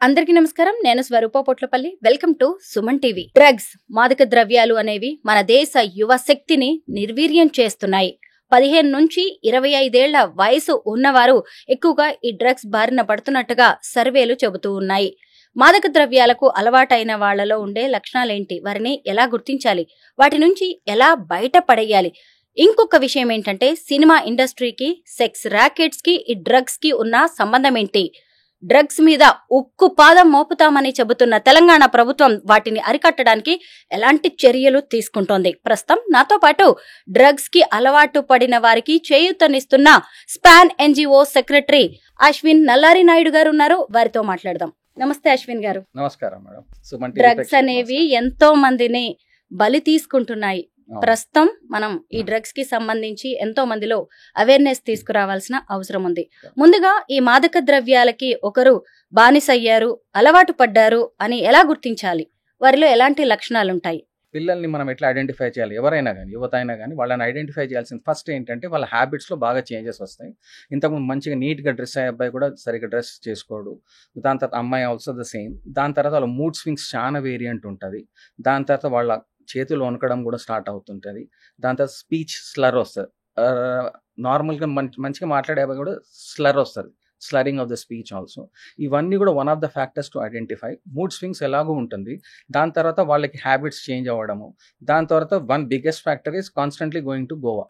అందరికీ నమస్కారం. నేను Swaroopa Potlapalli. Welcome to Suman TV. Drugs, మాదక ద్రవ్యాలు అనేవి మన దేశ యువ శక్తిని నిర్వీర్యం చేస్తున్నాయి. 15 నుంచి 25 వయసు ఉన్నవారు ఎక్కువగా ఈ డ్రగ్స్ బారిన పడుతున్నట్టుగా సర్వేలు చెబుతూ ఉన్నాయి. మాదక ద్రవ్యాలకు అలవాటైన వాళ్లలో ఉండే లక్షణాలేంటి? వారిని ఎలా గుర్తించాలి? వాటి నుంచి ఎలా బయటపడేయాలి? ఇంకొక విషయం ఏంటంటే, సినిమా ఇండస్ట్రీకి, సెక్స్ ర్యాకెట్స్ కి ఈ డ్రగ్స్ కి ఉన్న సంబంధం ఏంటి? డ్రగ్స్ మీద ఉక్కు పాదం మోపుతామని చెబుతున్న తెలంగాణ ప్రభుత్వం వాటిని అరికట్టడానికి ఎలాంటి చర్యలు తీసుకుంటోంది? ప్రస్తుతం నాతో పాటు డ్రగ్స్ కి అలవాటు పడిన వారికి చేయూతనిస్తున్న స్పాన్ ఎన్జిఓ సెక్రటరీ అశ్విన్ నల్లారి నాయుడు గారు ఉన్నారు. వారితో మాట్లాడదాం. నమస్తే అశ్విన్ గారు. నమస్కారం మేడం. డ్రగ్స్ అనేవి ఎంతో మందిని బలి తీసుకుంటున్నాయి. ప్రస్తుతం మనం ఈ డ్రగ్స్ కి సంబంధించి ఎంతో మందిలో అవేర్నెస్ తీసుకురావాల్సిన అవసరం ఉంది. ముందుగా ఈ మాదక ద్రవ్యాలకి ఒకరు బానిసయ్యారు, అలవాటు పడ్డారు అని ఎలా గుర్తించాలి? వారిలో ఎలాంటి లక్షణాలు ఉంటాయి? పిల్లల్ని మనం ఎట్లా ఐడెంటిఫై చేయాలి? ఎవరైనా కానీ, యువత అయినా కానీ, వాళ్ళని ఐడెంటిఫై చేయాల్సిన ఫస్ట్ ఏంటంటే వాళ్ళ హ్యాబిట్స్లో బాగా చేంజెస్ వస్తాయి. ఇంతకుముందు మంచిగా నీట్గా డ్రెస్ అయ్యే అబ్బాయి కూడా సరిగ్గా డ్రెస్ చేసుకోడు. దాని తర్వాత అమ్మాయి ఆల్సో ద సేమ్. దాని తర్వాత వాళ్ళ మూడ్ స్వింగ్స్ చాలా వేరియంట్ ఉంటుంది. దాని తర్వాత వాళ్ళ చేతులు వణకడం కూడా స్టార్ట్ అవుతుంటుంది. దాని తర్వాత స్పీచ్ స్లర్ వస్తుంది. నార్మల్గా మంచిగా మాట్లాడే అబ్బాయి కూడా స్లర్ వస్తుంది, స్లరింగ్ ఆఫ్ ద స్పీచ్ ఆల్సో. ఇవన్నీ కూడా one of the factors to identify. Mood swings ఎలాగో ఉంటుంది. దాని తర్వాత వాళ్ళకి హ్యాబిట్స్ చేంజ్ అవ్వడము. దాని తర్వాత one biggest factor is constantly going to Goa.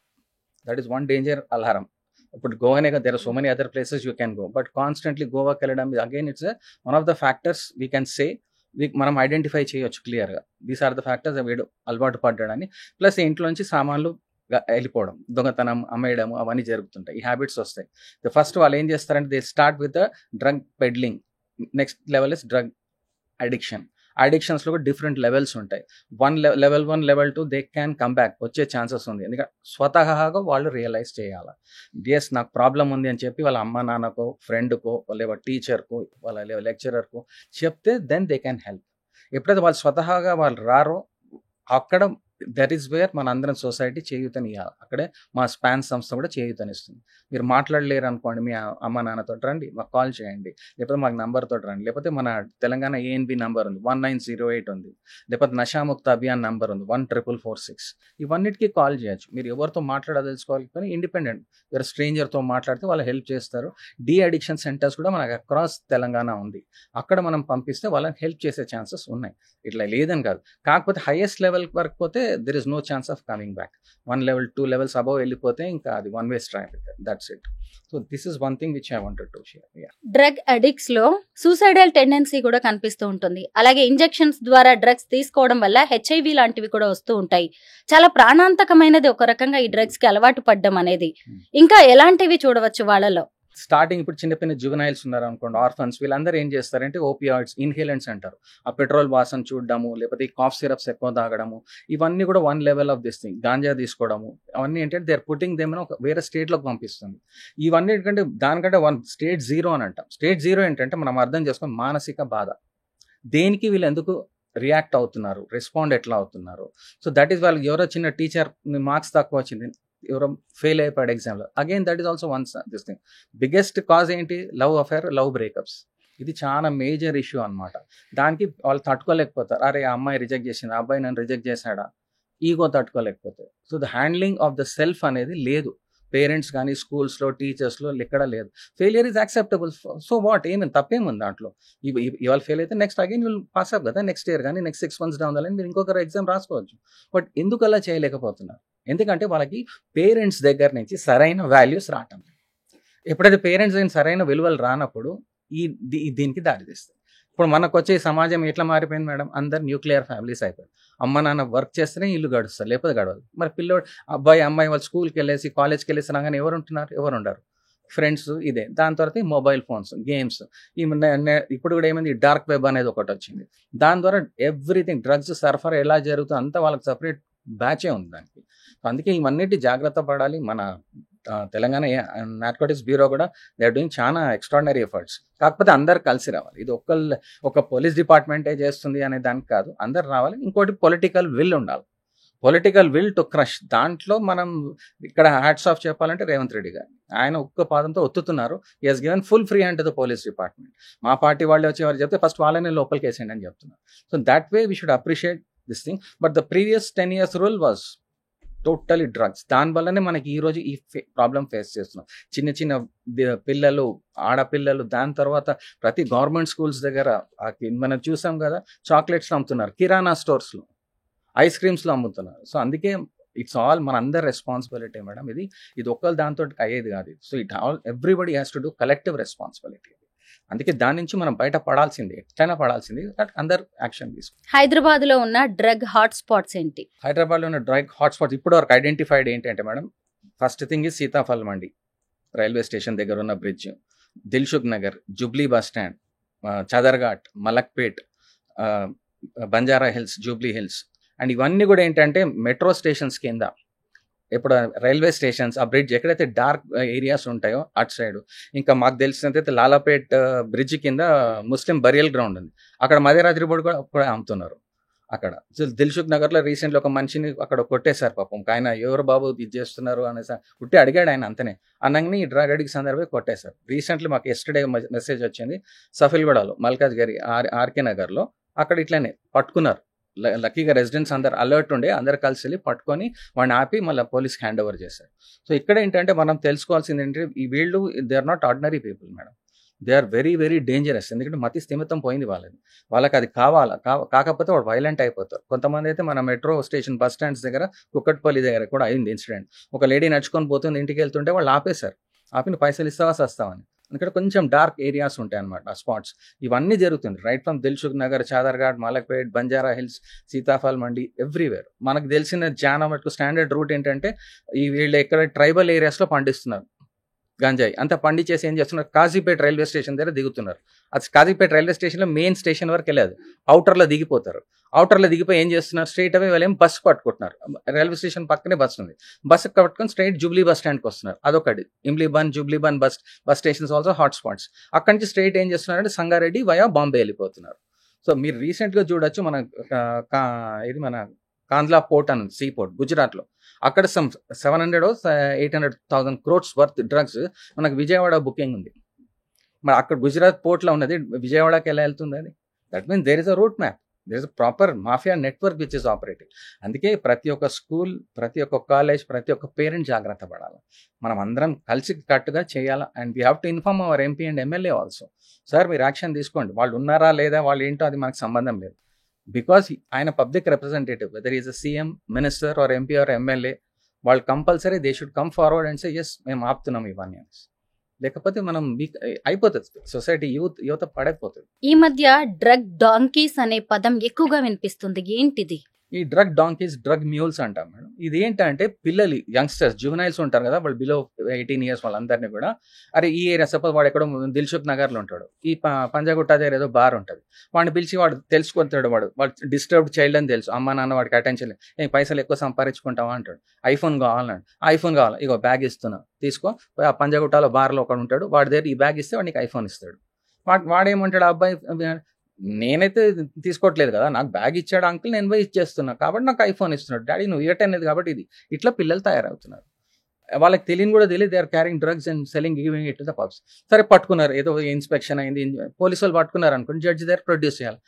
That is one danger alarm. ఇప్పుడు గోవానే కదా, there are so many other places you can go, but constantly గోవాకి వెళ్ళడం again it's one of the factors we can say మనం identify చేయొచ్చు క్లియర్గా. These are the factors వీడు అలవాటు పడ్డాడని. ప్లస్ ఇంట్లో నుంచి సామాన్లు వెళ్ళిపోవడం, దొంగతనం, అమ్మేయడం, అవన్నీ జరుగుతుంటాయి. ఈ హ్యాబిట్స్ వస్తాయి. ఫస్ట్ వాళ్ళు ఏం చేస్తారంటే they start with the drug peddling. Next level is drug addiction. అడిక్షన్స్లో కూడా డిఫరెంట్ లెవెల్స్ ఉంటాయి. Level 1, level 2 they can come back, వచ్చే ఛాన్సెస్ ఉంది. ఎందుకంటే స్వతహాగా వాళ్ళు రియలైజ్ చేయాలి, ఎస్ నాకు ప్రాబ్లం ఉంది అని చెప్పి వాళ్ళ అమ్మ నాన్నకో, ఫ్రెండ్కో, లేదా టీచర్కో, వాళ్ళ లెక్చరర్కో చెప్తే దెన్ దే క్యాన్ హెల్ప్. ఎప్పుడైతే వాళ్ళు స్వతహాగా వాళ్ళు రారో అక్కడ దట్ ఈస్ వేర్ మన అందరం సొసైటీ చేయూతనియాలి. అక్కడే మా స్పాన్ సంస్థ కూడా చేయూతనిస్తుంది. మీరు మాట్లాడలేరు అనుకోండి, మీ అమ్మ నాన్నతో రండి, మాకు కాల్ చేయండి, లేకపోతే మాకు నంబర్తో రండి, లేకపోతే మన తెలంగాణ ANB నంబర్ ఉంది 1908 ఉంది, లేకపోతే నషాముక్త అభియాన్ నంబర్ ఉంది 14446. ఇవన్నిటికీ కాల్ చేయొచ్చు. మీరు ఎవరితో మాట్లాడదలుచుకోవాలి కానీ ఇండిపెండెంట్, ఎవరు స్ట్రేంజర్తో మాట్లాడితే వాళ్ళు హెల్ప్ చేస్తారు. డీ అడిక్షన్ సెంటర్స్ కూడా మనకు అక్రాస్ తెలంగాణ ఉంది. అక్కడ మనం పంపిస్తే వాళ్ళని హెల్ప్ చేసే ఛాన్సెస్ ఉన్నాయి. ఇట్లా లేదని కాదు, కాకపోతే హైయెస్ట్ లెవెల్ వరకు పోతే there is no chance of coming back. 1 level 2 levels above వెళ్ళిపోతే ఇంకా అది one way traffic. That's it. So this is one thing which I wanted to share. Yeah. Drug addicts లో సూసైడల్ టెండెన్సీ కూడా కనిపిస్తూ ఉంటుంది. అలాగే ఇంజెక్షన్స్ ద్వారా drugs తీసుకోవడం వల్ల HIV లాంటివి కూడా వస్తూ ఉంటాయి. చాలా ప్రాణాంతకమైనది ఒక రకంగా ఈ డ్రగ్స్ కి అలవాటు పడ్డం అనేది. ఇంకా ఎలాంటివి చూడవచ్చు వాళ్ళలో? స్టార్టింగ్ ఇప్పుడు చిన్నపిన్న జువెనైల్స్ ఉన్నారు అనుకోండి, ఆర్ఫన్స్, వీళ్ళందరూ ఏం చేస్తారంటే ఓపియాయిడ్స్, ఇన్హేలెంట్స్ అంటారు. ఆ పెట్రోల్ వాసన చూడడము, లేకపోతే కాఫ్ సిరప్స్ ఎక్కువ తాగడము, ఇవన్నీ కూడా 1 level of this thing. Ganja తీసుకోవడము, అవన్నీ ఏంటంటే దే ఆర్ పుట్టింగ్ దేమ్ ఒక వేరే స్టేట్లోకి పంపిస్తుంది. ఇవన్నీ ఏంటంటే దానికంటే స్టేట్ 0 అని అంటాం. స్టేట్ 0 ఏంటంటే మనం అర్థం చేసుకొని మానసిక బాధ, దేనికి వీళ్ళు ఎందుకు రియాక్ట్ అవుతున్నారు, రెస్పాండ్ ఎట్లా అవుతున్నారు. సో దట్ ఈస్ వాళ్ళకి ఎవరో చిన్న టీచర్ మార్క్స్ తక్కువ వచ్చింది, ఎవరో ఫెయిల్ అయిపోయాడు ఎగ్జామ్లో, again that is also one this thing. Biggest cause ఏంటి? Love affair, love breakups. ఇది చాలా మేజర్ ఇష్యూ అనమాట. దానికి వాళ్ళు తట్టుకోలేకపోతారు. అరే ఆ అమ్మాయి రిజెక్ట్ చేసింది, ఆ అబ్బాయి నన్ను రిజెక్ట్ చేశాడా, ఈగో తట్టుకోలేకపోతారు. So the handling of the self అనేది లేదు పేరెంట్స్ కానీ, స్కూల్స్లో, టీచర్స్లో ఎక్కడ లేదు. Failure is acceptable. So what, ఏమైంది, తప్పేముంది దాంట్లో? ఇవాళ ఫెయిల్ అయితే next again will pass up కదా, నెక్స్ట్ ఇయర్ కానీ, next 6 months down the line మీరు ఇంకొకరు ఎగ్జామ్ రాసుకోవచ్చు. బట్ ఎందుకు అలా చేయలేకపోతున్నారు? ఎందుకంటే వాళ్ళకి పేరెంట్స్ దగ్గర నుంచి సరైన వాల్యూస్ రావటం. ఎప్పుడైతే పేరెంట్స్ దగ్గర సరైన విలువలు రానప్పుడు దీనికి దారి తీస్తుంది. ఇప్పుడు మనకు వచ్చే సమాజం ఎట్లా మారిపోయింది మేడం? అందరు న్యూక్లియర్ ఫ్యామిలీస్ అయిపోయారు. అమ్మ నాన్న వర్క్ చేస్తేనే ఇల్లు గడుస్తారు, లేకపోతే గడవదు. మరి పిల్లోడు, అబ్బాయి అమ్మాయి వాళ్ళు స్కూల్కి వెళ్ళేసి, కాలేజ్కి వెళ్ళేసి రాగానే ఎవరు ఉంటున్నారు? ఎవరు ఉండరు. ఫ్రెండ్స్ ఇదే. దాని తర్వాత ఈ మొబైల్ ఫోన్స్, గేమ్స్. ఇప్పుడు కూడా ఏమైంది, డార్క్ వెబ్ అనేది ఒకటి వచ్చింది. దాని ద్వారా ఎవ్రీథింగ్, డ్రగ్స్ సరఫరా ఎలా జరుగుతుందో అంతా వాళ్ళకి సపరేట్ బ్యాచే ఉంది దానికి. అందుకే ఇవన్నిటి జాగ్రత్త పడాలి. మన తెలంగాణ నార్కోటిక్స్ బ్యూరో కూడా దే ఆర్ డూయింగ్ చాలా ఎక్స్ట్రాడినరీ ఎఫర్ట్స్. కాకపోతే అందరు కలిసి రావాలి. ఇది ఒక పోలీస్ డిపార్ట్మెంటే చేస్తుంది అనే దానికి కాదు, అందరు రావాలి. ఇంకోటి పొలిటికల్ విల్ ఉండాలి. Political will to crush. దాంట్లో మనం ఇక్కడ హ్యాట్స్ ఆఫ్ చెప్పాలంటే రేవంత్ రెడ్డి గారు, ఆయన ఒక్క పాదంతో ఒత్తుతున్నారు. He has given full free hand to the police department. మా పార్టీ వాళ్ళే వచ్చి వారు చెప్తే ఫస్ట్ వాళ్ళని లోపలికి వేసేయండి అని చెప్తున్నారు. So that way we should appreciate this thing. But the previous 10 years rule was totally drugs. దానివల్లనే మనకి ఈ రోజు ఈ ప్రాబ్లం ఫేస్ చేస్తున్నాం. చిన్న చిన్న పిల్లలు, ఆడపిల్లలు, దాని తర్వాత ప్రతి గవర్నమెంట్ స్కూల్స్ దగ్గర మనం చూసాం కదా, చాక్లెట్స్లో అమ్ముతున్నారు, కిరాణా స్టోర్స్లో, ఐస్ క్రీమ్స్లో అమ్ముతున్నారు. సో అందుకే ఇట్స్ ఆల్ మన అందరి రెస్పాన్సిబిలిటీ మేడం. ఇది ఒక్కరు దాంతో అయ్యేది కాదు. So it all everybody has to do collective responsibility. అందుకే దాని నుంచి మనం బయట పడాల్సింది, ఎట్లయినా పడాల్సింది. బట్ అందరు యాక్షన్ తీసుకుంటారు. హైదరాబాద్ లో ఉన్న డ్రగ్ హాట్ స్పాట్స్ ఏంటి? హైదరాబాద్ లో ఉన్న డ్రగ్ హాట్ స్పాట్స్ ఇప్పటి వరకు ఐడెంటిఫైడ్ ఏంటంటే madam, first thing is Sitaphal Mandi, railway station దగ్గర ఉన్న bridge, Dilsukh Nagar, Jubilee bus stand, Chaderghat, Malakpet, Banjara Hills, Jubilee Hills. And ఇవన్నీ కూడా ఏంటంటే మెట్రో స్టేషన్స్ కింద. ఇప్పుడు రైల్వే స్టేషన్స్, ఆ బ్రిడ్జ్ ఎక్కడైతే డార్క్ ఏరియాస్ ఉంటాయో అటు సైడ్. ఇంకా మాకు తెలిసినట్టయితే లాలాపేట్ బ్రిడ్జ్ కింద ముస్లిం బరియల్ గ్రౌండ్ ఉంది, అక్కడ మధ్యరాత్రి బోర్డు కూడా అమ్ముతున్నారు అక్కడ. దిల్సుఖ్ నగర్లో రీసెంట్లీ ఒక మనిషిని అక్కడ కొట్టేశారు పాపం. ఆయన ఎవరు బాబు ఇది చేస్తున్నారు అనేసి ఉట్టి అడిగాడు ఆయన, అంతనే అన్నని డ్రగ్ అడిగి సందర్భంగా కొట్టేశారు. రీసెంట్లీ మాకు ఎస్టర్డే మెసేజ్ వచ్చింది, సఫిల్గూడలో మల్కాజ్ గారి ఆర్కే నగర్లో అక్కడ ఇట్లానే పట్టుకున్నారు. లక్కీగా రెసిడెంట్స్ అందరు అలర్ట్ ఉండే, అందరు కలిసి వెళ్ళి పట్టుకొని వాడిని ఆపి మళ్ళీ పోలీస్కి హ్యాండ్ ఓవర్ చేశారు. సో ఇక్కడ ఏంటంటే మనం తెలుసుకోవాల్సింది ఏంటంటే, ఈ వీళ్ళు they are not ordinary people madam, they are very very dangerous. ఎందుకంటే మతి స్థిమితం పోయింది వాళ్ళకి అది కావాలా, కాకపోతే వాడు వైలెంట్ అయిపోతారు. కొంతమంది అయితే మన మెట్రో స్టేషన్ బస్ స్టాండ్స్ దగ్గర, కుక్కట్పల్లి దగ్గర కూడా అయింది ఇన్సిడెంట్. ఒక లేడీ నడుచుకొని పోతుంది, ఇంటికి వెళ్తుంటే వాళ్ళు ఆపేశారు, ఆపిన పైసలు ఇస్తావా సస్తావని. ఎందుకంటే కొంచెం డార్క్ ఏరియాస్ ఉంటాయి అనమాట ఆ స్పాట్స్. ఇవన్నీ జరుగుతుంది right from Dilsukhnagar, Chaderghat, Malakpet, Banjara Hills, Sitaphal Mandi, everywhere. మనకు తెలిసిన చాలా మటుకు స్టాండర్డ్ రూట్ ఏంటంటే, ఈ వీళ్ళు ఎక్కడ ట్రైబల్ ఏరియాస్లో పండిస్తున్నారు గంజాయి. అంతా పండించేసి ఏం చేస్తున్నారు, కాజీపేట రైల్వే స్టేషన్ దగ్గర దిగుతున్నారు. అది కాజీపేట రైల్వే స్టేషన్లో మెయిన్ స్టేషన్ వరకు వెళ్ళదు, అవుటర్లో దిగిపోతారు. అవుటర్లో దిగిపోయి ఏం చేస్తున్నారు, స్ట్రైట్ అవే వాళ్ళు బస్సు పట్టుకుంటున్నారు. రైల్వే స్టేషన్ పక్కనే బస్సు ఉంది, బస్సు పట్టుకొని స్ట్రైట్ జూబ్లీ బస్ స్టాండ్కి వస్తున్నారు. అదొకటి. Imlibun, Jubileebun bus stations also hot spots. అక్కడి నుంచి స్ట్రైట్ ఏం చేస్తున్నారంటే సంగారెడ్డి వయా బాంబే వెళ్ళిపోతున్నారు. సో మీరు రీసెంట్గా చూడొచ్చు, ఇది మన కాంద్లా పోర్ట్ అని సీ పోర్ట్ గుజరాత్లో, అక్కడ 700,000-800,000 crores వర్త్ డ్రగ్స్ మనకు విజయవాడ బుకింగ్ ఉంది. మరి అక్కడ గుజరాత్ పోర్ట్లో ఉన్నది విజయవాడకి ఎలా వెళ్తుంది అది? That means there is a route map, there is a proper mafia network which is operating. అందుకే ప్రతి ఒక్క స్కూల్, ప్రతి ఒక్క కాలేజ్, ప్రతి ఒక్క పేరెంట్ జాగ్రత్త పడాలి. మనం అందరం కలిసి కట్టుగా చేయాలా. And we have to inform our MP and MLA also. Sir మీరు యాక్షన్ తీసుకోండి, వాళ్ళు ఉన్నారా లేదా, వాళ్ళు ఏంటో అది మనకు సంబంధం లేదు. బికాస్ ఆయన public representative, whether is a CM, minister or MP or MLA, వాళ్ళు compulsory they should come forward and say yes మేము ఆపుతున్నాం ఇవన్నీ అని. లేకపోతే మనం అయిపోతుంది, సొసైటీ యువత పడైపోతుంది. ఈ మధ్య డ్రగ్ డాంకీస్ అనే పదం ఎక్కువగా వినిపిస్తుంది, ఏంటిది? ఈ డ్రగ్ డాంకీస్, డ్రగ్ మ్యూల్స్ అంటాం మేడం. ఇది ఏంటంటే పిల్లలు, యంగ్స్టర్స్, జువెనైల్స్ ఉంటారు కదా, వాళ్ళు బిలో 18 years వాళ్ళందరినీ కూడా, అరే ఈ ఏరియా సపోజ్ వాడు ఎక్కడో దిల్సుఖ్ నగర్లో ఉంటాడు, ఈ పంజాగుట్ట దగ్గర ఏదో బార్ ఉంటుంది, వాడిని పిలిచి వాడు తెలుసుకుంటాడు, వాడు డిస్టర్బ్డ్ చైల్డ్ అని తెలుసు, అమ్మ నాన్న వాడికి అటెన్షన్ లేదు, పైసలు ఎక్కువ సంపాదించుకుంటావా అంటాడు, ఐఫోన్ కావాలన్నాడు, ఐఫోన్ కావాలి, ఇగో బ్యాగ్ ఇస్తున్నా తీసుకో, ఆ పంజాగుట్టలో బార్లో ఒకడు ఉంటాడు, వాడి దగ్గర ఈ బ్యాగ్ ఇస్తే వాడికి ఐఫోన్ ఇస్తాడు. వాడేమంటాడు, అబ్బాయి నేనైతే తీసుకోవట్లేదు కదా, నాకు బ్యాగ్ ఇచ్చాడు అంకుల్, నేను పోయి ఇచ్చేస్తున్నా కాబట్టి నాకు ఐఫోన్ ఇస్తున్నాడు, డాడీ నువ్వు ఇవ్వటనేది కాబట్టి ఇది. ఇట్లా పిల్లలు తయారవుతున్నారు, వాళ్ళకి తెలియని కూడా తెలియదు, they are carrying drugs and selling, giving it to the pubs. సరే పట్టుకున్నారు, ఏదో ఇన్స్పెక్షన్ అయింది, పోలీసు వాళ్ళు పట్టుకున్నారు అనుకోండి, జడ్జి దగ్గర ప్రొడ్యూస్ చేయాలి.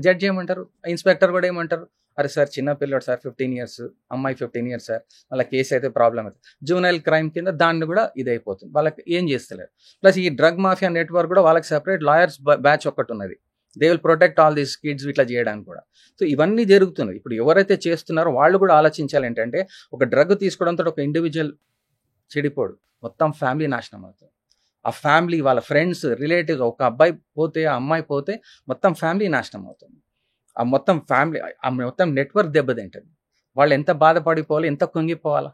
జడ్జి ఏమంటారు, ఇన్స్పెక్టర్ కూడా ఏమంటారు, అరే సార్ చిన్న పిల్లడు సార్, 15 years, అమ్మాయి 15 years సార్, వాళ్ళ కేసు అయితే ప్రాబ్లం అవుతుంది, జూనైల్ క్రైమ్ కింద దాన్ని కూడా ఇది అయిపోతుంది, వాళ్ళకి ఏం చేస్తలేరు. ప్లస్ ఈ డ్రగ్ మాఫియా నెట్వర్క్ కూడా వాళ్ళకి సెపరేట్ లాయర్స్ బ్యాచ్ ఒకటి ఉన్నది, they will protect all these kids ఇట్లా చేయడానికి కూడా. సో ఇవన్నీ జరుగుతున్నాయి. ఇప్పుడు ఎవరైతే చేస్తున్నారో వాళ్ళు కూడా ఆలోచించాలి ఏంటంటే, ఒక డ్రగ్ తీసుకోవడంతో ఒక ఇండివిజువల్ చెడిపోడు, మొత్తం ఫ్యామిలీ నాశనం అవుతుంది. ఆ ఫ్యామిలీ, వాళ్ళ ఫ్రెండ్స్, రిలేటివ్స్, ఒక అబ్బాయి పోతే, ఆ అమ్మాయి పోతే మొత్తం ఫ్యామిలీ నాశనం అవుతుంది. ఆ మొత్తం ఫ్యామిలీ, ఆ మొత్తం నెట్వర్క్ దెబ్బతింటుంది. వాళ్ళు ఎంత బాధపడిపోవాలి, ఎంత కుంగిపోవాలా,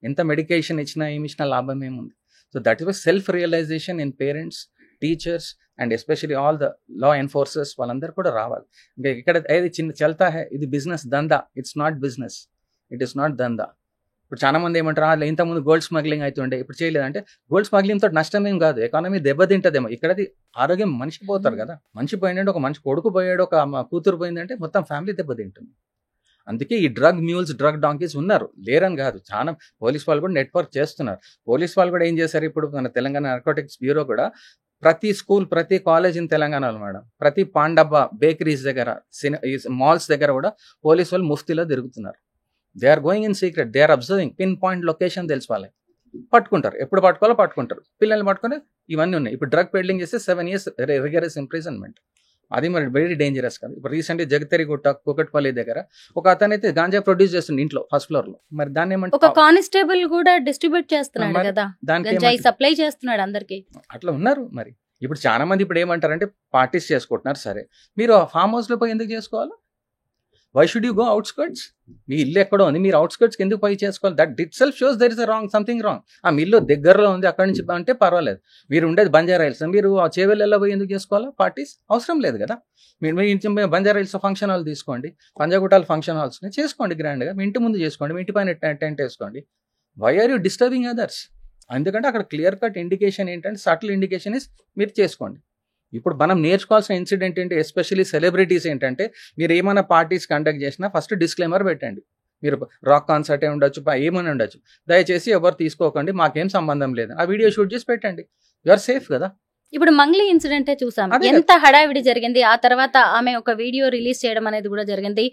ఎంత మెడికేషన్ ఇచ్చినా ఏమి ఇచ్చినా లాభం ఏముంది. So that is self realization in parents, teachers and especially all the law enforcers, వాళ్ళందరూ కూడా రావాలి. ఇంకా ఇక్కడ ఏది చిన్న చల్తా హే, ఇది బిజినెస్ దందా, it's not business, it is not దందా. ఇప్పుడు చాలా మంది ఏమంటారు, ఇంతకుముందు గోల్డ్ స్మగ్లింగ్ అవుతుండే ఇప్పుడు చేయలేదంటే, గోల్డ్ స్మగ్లింగ్ తోటి నష్టం ఏం కాదు, ఎకానమీ దెబ్బతింటదేమో. ఇక్కడది ఆరోగ్యం, మనిషి పోతారు కదా, మనిషి పోయిందంటే, ఒక మనిషి కొడుకు పోయాడు, ఒక కూతురు పోయిందంటే మొత్తం ఫ్యామిలీ దెబ్బతింటుంది. అందుకే ఈ డ్రగ్ మ్యూల్స్, డ్రగ్ డాంకీస్ ఉన్నారు, లేరని కాదు. చాలా పోలీస్ వాళ్ళు కూడా నెట్వర్క్ చేస్తున్నారు. పోలీస్ వాళ్ళు కూడా ఏం చేశారు, ఇప్పుడు మన తెలంగాణ నార్కోటిక్స్ బ్యూరో కూడా ప్రతి స్కూల్, ప్రతి కాలేజ్ ఇన్ తెలంగాణలో మేడం, ప్రతి పాండబ్బా బేకరీస్ దగ్గర, మాల్స్ దగ్గర కూడా పోలీస్ వాళ్ళు ముఫ్తీలో తిరుగుతున్నారు. They are going in secret, they are observing, pin point location తెలుసు వాళ్ళకి, పట్టుకుంటారు, ఎప్పుడు పట్టుకోవాలో పట్టుకుంటారు, పిల్లల్ని పట్టుకొని ఇవన్నీ ఉన్నాయి. ఇప్పుడు డ్రగ్ పెడ్లింగ్ చేస్తే 7 years రిగరస్ ఇంప్రిజన్మెంట్, అది మరి వెరీ డేంజరస్ కాదు. ఇప్పుడు రీసెంట్గా జగతెరిగుట్ట, కూకట్పల్లి దగ్గర ఒక అతనైతే గాంజా ప్రొడ్యూస్ చేస్తుంది ఇంట్లో ఫస్ట్ ఫ్లోర్ లో. మరి దాన్ని ఏమంటే ఒక కానిస్టేబుల్ కూడా డిస్ట్రిబ్యూట్ చేస్తున్నాడు మరి కదా, దానికి గంజాయి సప్లై చేస్తున్నాడు అందరికి. అట్లా ఉన్నారు. మరి ఇప్పుడు చాలా మంది ఇప్పుడు ఏమంటారంటే పార్టీస్ చేసుకుంటున్నారు, సరే మీరు ఫామ్ హౌస్ లో పోయి ఎందుకు చేసుకోవాలి? Why should you go outskirts? మీ ఇల్లు ఎక్కడో ఉంది, మీరు అవుట్స్కర్ట్స్కి ఎందుకు పోయి చేసుకోవాలి? That itself shows there is wrong, something wrong. మీ ఇల్లు దగ్గరలో ఉంది, అక్కడి నుంచి అంటే పర్వాలేదు. మీరు ఉండేది బంజారా హిల్స్, మీరు ఆ చేవెళ్ళలో పోయి ఎందుకు చేసుకోవాలా పార్టీస్? అవసరం లేదు కదా. మీరు మీ ఇంటి బంజారా హిల్స్ ఫంక్షన్ హాల్ తీసుకోండి, పంజాగుట్టాల ఫంక్షన్ హాల్స్ చేసుకోండి గ్రాండ్గా, మీ ఇంటి ముందు చేసుకోండి, మీ ఇంటి పైన టెంట్ వేసుకోండి. Why are you disturbing others? ఎందుకంటే అక్కడ క్లియర్ కట్ ఇండికేషన్ ఏంటంటే, సటిల్ ఇండికేషన్ ఇస్ మీరు చేసుకోండి. ఇప్పుడు మనం నేర్చుకోవాల్సిన ఇన్సిడెంట్ ఏంటి, ఎస్పెషల్లీ సెలబ్రిటీస్ ఏంటంటే, మీరు ఏమైనా పార్టీస్ కండక్ట్ చేసినా ఫస్ట్ డిస్క్లైమర్ పెట్టండి. మీరు రాక్ కాన్సర్ట్ ఉండొచ్చు, ఏమైనా ఉండొచ్చు, దయచేసి ఎవరు తీసుకోకండి, మాకేం సంబంధం లేదు, ఆ వీడియో షూట్ చేసి పెట్టండి, యు ఆర్ సేఫ్ కదా. ఇప్పుడు మంగ్లీ ఇన్సిడెంటే చూసాం, ఎంత హడావిడి జరిగింది. ఆ తర్వాత ఆమె ఒక వీడియో రిలీజ్ చేయడం అనేది కూడా జరిగింది.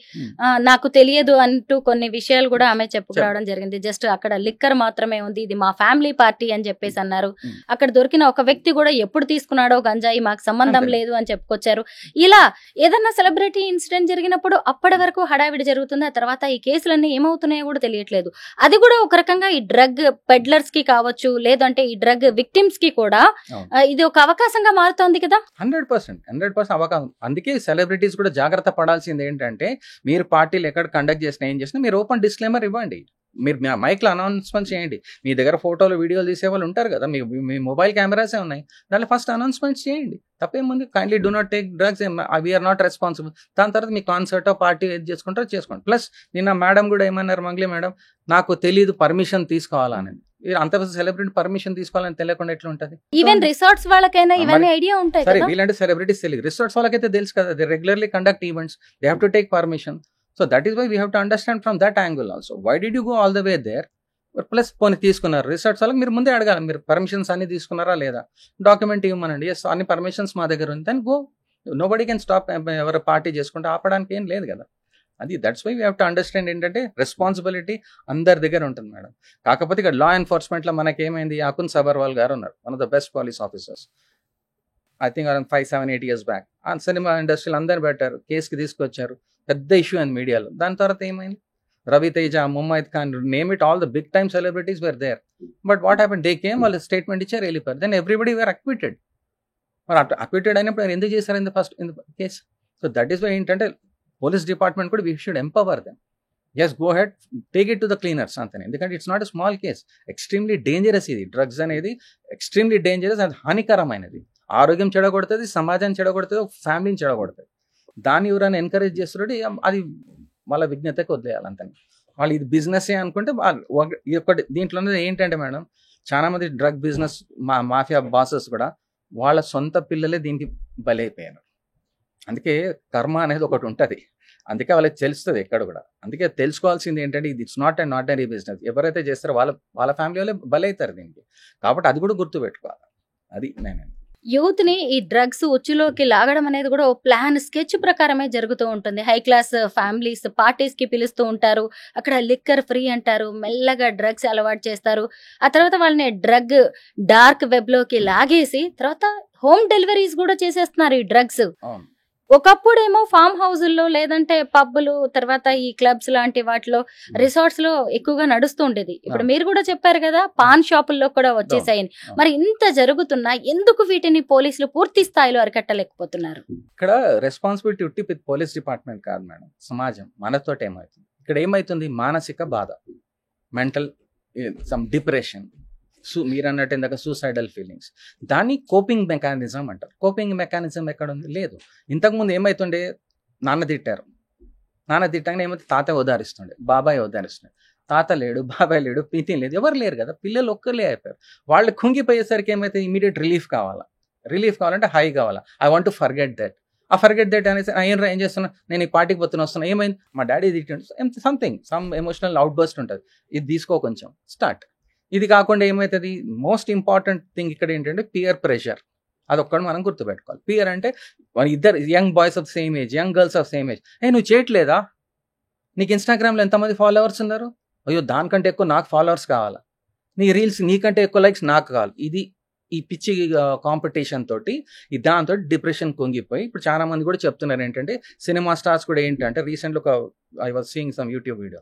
నాకు తెలియదు అంటూ కొన్ని విషయాలు కూడా ఆమె చెప్పుకోవడం జరిగింది. జస్ట్ అక్కడ లిక్కర్ మాత్రమే ఉంది, ఇది మా ఫ్యామిలీ పార్టీ అని చెప్పేసి అన్నారు. అక్కడ దొరికిన ఒక వ్యక్తి కూడా ఎప్పుడు తీసుకున్నాడో గంజాయి మాకు సంబంధం లేదు అని చెప్పుకొచ్చారు. ఇలా ఏదన్నా సెలబ్రిటీ ఇన్సిడెంట్ జరిగినప్పుడు అప్పటి వరకు హడావిడి జరుగుతుంది, ఆ తర్వాత ఈ కేసులన్నీ ఏమవుతున్నాయో కూడా తెలియట్లేదు. అది కూడా ఒక రకంగా ఈ డ్రగ్ పెడ్లర్స్ కి కావచ్చు, లేదంటే ఈ డ్రగ్ విక్టిమ్స్ కి కూడా ఇది ఒక అవకాశంగా మారుతోంది కదా. 100% అవకాశం. అందుకే సెలబ్రిటీస్ కూడా జాగ్రత్త పడాల్సింది ఏంటంటే, మీరు పార్టీలు ఎక్కడ కండక్ట్ చేసినా ఏం చేసినా మీరు ఓపెన్ డిస్క్లైమర్ ఇవ్వండి, మీరు మైక్లో అనౌన్స్మెంట్ చేయండి. మీ దగ్గర ఫోటోలు వీడియోలు తీసే వాళ్ళు ఉంటారు కదా, మీ మొబైల్ కెమెరాసే ఉన్నాయి, దాంట్లో ఫస్ట్ అనౌన్స్మెంట్ చేయండి, తప్పేముంది. Kindly do not take drugs, we are not responsible. దాని తర్వాత మీ కాన్సర్ట్ పార్టీ ఏది చేసుకుంటారో చేసుకోండి. ప్లస్ నిన్న మేడం కూడా ఏమన్నారు, మంగ్లీ మేడం, నాకు తెలీదు పర్మిషన్ తీసుకోవాలని. అంత సెలబ్రిటీ పర్మిషన్ తీసుకోవాలని తెలియకుండా ఎట్లా ఉంటుంది? ఈవెన్ రిసార్ట్స్ వాళ్ళకైనా ఇవన్నీ ఐడియా ఉంటాయి. సరే, వీళ్ళంటే సెలబ్రిటీస్ తెలియదు, రిసార్ట్స్ వాళ్ళకైతే తెలుసు కదా, they regularly conduct events, they have to take permission. So that is why we have to understand from that angle also. Why did you go all the way there? Plus పోనీ తీసుకున్నారు resorts వాళ్ళకి, మీరు ముందే అడగాలి, మీరు permissions అన్ని తీసుకున్నారా లేదా, డాక్యుమెంట్ ఇవ్వమనండి, ఎస్ అన్ని పర్మిషన్స్ మా దగ్గర ఉంది, then go. Nobody can stop. ఎవరు పార్టీ చేసుకుంటే ఆపడానికి ఏం లేదు కదా. అది that's why we have to understand ఏంటంటే, రెస్పాన్సిబిలిటీ అందరి దగ్గర ఉంటుంది మేడం. కాకపోతే ఇక్కడ లా ఎన్ఫోర్స్మెంట్లో మనకేమైంది, అకున్ సబర్వాల్ గారు ఉన్నారు, one of the best police officers. I think around 5-7-8 years back ఆ సినిమా ఇండస్ట్రీలో అందరు పెట్టారు, కేసుకి తీసుకొచ్చారు, పెద్ద ఇష్యూ అయింది మీడియాలో. దాని తర్వాత ఏమైంది, Raviteja, Mumaith Khan, name it, all the big time celebrities were there. But what happen, they came, వాళ్ళు స్టేట్మెంట్ ఇచ్చారు, వెళ్ళిపోయారు. Then everybody were acquitted. మరి అక్విటెడ్ అయినప్పుడు ఎందుకు చేశారు in the first in the case? So that is why ఏంటంటే, పోలీస్ డిపార్ట్మెంట్ కూడా we should empower them. Yes, go head, take it to the cleaners అంతనే. ఎందుకంటే it's not a small case, extremely dangerous. ఇది drugs అనేది extremely dangerous, అది హానికరమైనది. ఆరోగ్యం చెడగొడుతుంది, సమాజాన్ని చెడగొడుతుంది, ఫ్యామిలీని చెడగొడుతుంది. దాన్ని ఎవరైనా ఎంకరేజ్ చేస్తున్నట్టు అది వాళ్ళ విజ్ఞతకి వదిలేయాలి అంతని. వాళ్ళు ఇది బిజినెస్ అనుకుంటే ఒకటి దీంట్లోనే ఏంటంటే మేడం, చాలా మంది డ్రగ్ బిజినెస్ మాఫియా బాసెస్ కూడా వాళ్ళ సొంత పిల్లలే దీనికి బలైపోయారు. అందుకే కర్మ అనేది ఒకటి ఉంటుంది, అందుకే వాళ్ళకి తెలుస్తుంది ఎక్కడ కూడా. అందుకే తెలుసుకోవాల్సింది ఏంటంటే, ఇది it's not and ordinary business. ఎవరైతే చేస్తారో వాళ్ళ ఫ్యామిలీ వాళ్ళే బలవుతారు దీనికి. కాబట్టి అది కూడా గుర్తుపెట్టుకోవాలి. అది నేను యూత్ ని ఈ డ్రగ్స్ ఉచ్చులోకి లాగడం అనేది కూడా ఓ ప్లాన్, స్కెచ్ ప్రకారమే జరుగుతూ ఉంటుంది. హై క్లాస్ ఫ్యామిలీస్ పార్టీస్ కి పిలుస్తూ ఉంటారు, అక్కడ లిక్కర్ ఫ్రీ అంటారు, మెల్లగా డ్రగ్స్ అలవాటు చేస్తారు. ఆ తర్వాత వాళ్ళని డ్రగ్ డార్క్ వెబ్ లోకి లాగేసి తర్వాత హోమ్ డెలివరీస్ కూడా చేసేస్తున్నారు ఈ డ్రగ్స్. ఒకప్పుడేమో ఫామ్ హౌజుల్లో లేదంటే పబ్బులు, తర్వాత ఈ క్లబ్స్ లాంటి వాటిలో, రిసార్ట్స్ లో ఎక్కువగా నడుస్తూ ఉండేది. ఇప్పుడు మీరు కూడా చెప్పారు కదా, పాన్ షాపుల్లో కూడా వచ్చేసాయని. మరి ఇంత జరుగుతున్నా ఎందుకు వీటిని పోలీసులు పూర్తి స్థాయిలో అరికట్టలేకపోతున్నారు? ఇక్కడ రెస్పాన్సిబిలిటీ ఉట్టి పోలీస్ డిపార్ట్మెంట్ కాదు మేడం, సమాజం మనతో ఏమవుతుంది. ఇక్కడ ఏమవుతుంది, మానసిక బాధ, మెంటల్ సమ్ డిప్రెషన్, మీరు అన్నట్టు ఇందాక సూసైడల్ ఫీలింగ్స్, దాన్ని కోపింగ్ మెకానిజం అంటారు. కోపింగ్ మెకానిజం ఎక్కడ ఉంది? లేదు. ఇంతకుముందు ఏమవుతుండే, నాన్న తిట్టగానే ఏమైతే తాత ఓదారిస్తుండే, బాబాయ్ ఓదారిస్తుండే. తాత లేడు, బాబాయ్ లేడు, పితి లేదు, ఎవరు లేరు కదా, పిల్లలు ఒక్కర్లే అయిపోయారు. వాళ్ళు కుంగిపోయేసరికి ఏమైతే ఇమీడియట్ రిలీఫ్ కావాలంటే హై కావాలా, I want to forget that, ఆ ఫర్గెట్ దట్ అనేసి ఏం చేస్తున్నా, నేను ఈ పార్టీకి వస్తున్నా, ఏమైంది, మా daddy something some emotional out burst ఉంటుంది, ఇది తీసుకో కొంచెం స్టార్ట్. ఇది కాకుండా ఏమవుతుంది, మోస్ట్ ఇంపార్టెంట్ థింగ్ ఇక్కడ ఏంటంటే పియర్ ప్రెషర్. అదొక్కటి మనం గుర్తుపెట్టుకోవాలి. పియర్ అంటే ఇద్దరు young boys of same age, young girls of same age, నువ్వు చేయట్లేదా, నీకు ఇన్స్టాగ్రామ్లో ఎంతమంది ఫాలోవర్స్ ఉన్నారు, అయ్యో దానికంటే ఎక్కువ నాకు ఫాలోవర్స్ కావాలా, నీ రీల్స్ నీకంటే ఎక్కువ లైక్స్ నాకు కావాలి. ఇది ఈ పిచ్చి కాంపిటీషన్ తోటి దాంతో డిప్రెషన్ కుంగిపోయి ఇప్పుడు చాలా మంది కూడా చెప్తున్నారు ఏంటంటే, సినిమా స్టార్స్ కూడా ఏంటంటే, రీసెంట్గా ఒక I was seeing some YouTube video,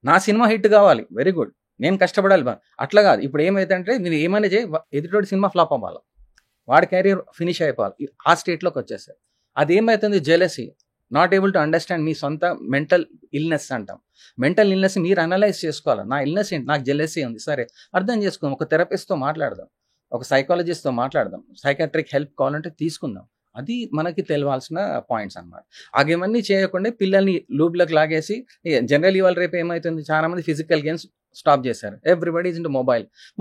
నా సినిమా హిట్ కావాలి, వెరీ గుడ్, నేను కష్టపడాలి, అట్లా కాదు. ఇప్పుడు ఏమైతే మీరు ఏమైనా చేయి, ఎదుటోడి సినిమా ఫ్లాప్ అవ్వాలి, వాడి కెరీర్ ఫినిష్ అయిపోవాలి, ఆ స్టేట్లోకి వచ్చేస్తారు. అదేమవుతుంది, jealousy, not able to understand మీ సొంత మెంటల్ ఇల్నెస్ అంటాం. మెంటల్ ఇల్నెస్ మీరు అనలైజ్ చేసుకోవాలి. నా ఇల్నెస్ ఏంటి, నాకు జెలసీ ఉంది, సరే అర్థం చేసుకుందాం, ఒక థెరపిస్ట్తో మాట్లాడదాం, ఒక సైకాలజిస్ట్తో మాట్లాడదాం, సైకాట్రిక్ హెల్ప్ కావాలంటే తీసుకుందాం. అది మనకి తెలియాల్సిన పాయింట్స్ అన్నమాట. అవన్నీ చేయకుండా పిల్లల్ని లూబ్లకు లాగేసి, జనరల్ ఇవాళ రేపు ఏమవుతుంది, చాలా మంది ఫిజికల్ గేమ్స్ స్టాప్ చేశారు, ఎవ్రీబడి ఈజ్ ఇంటూ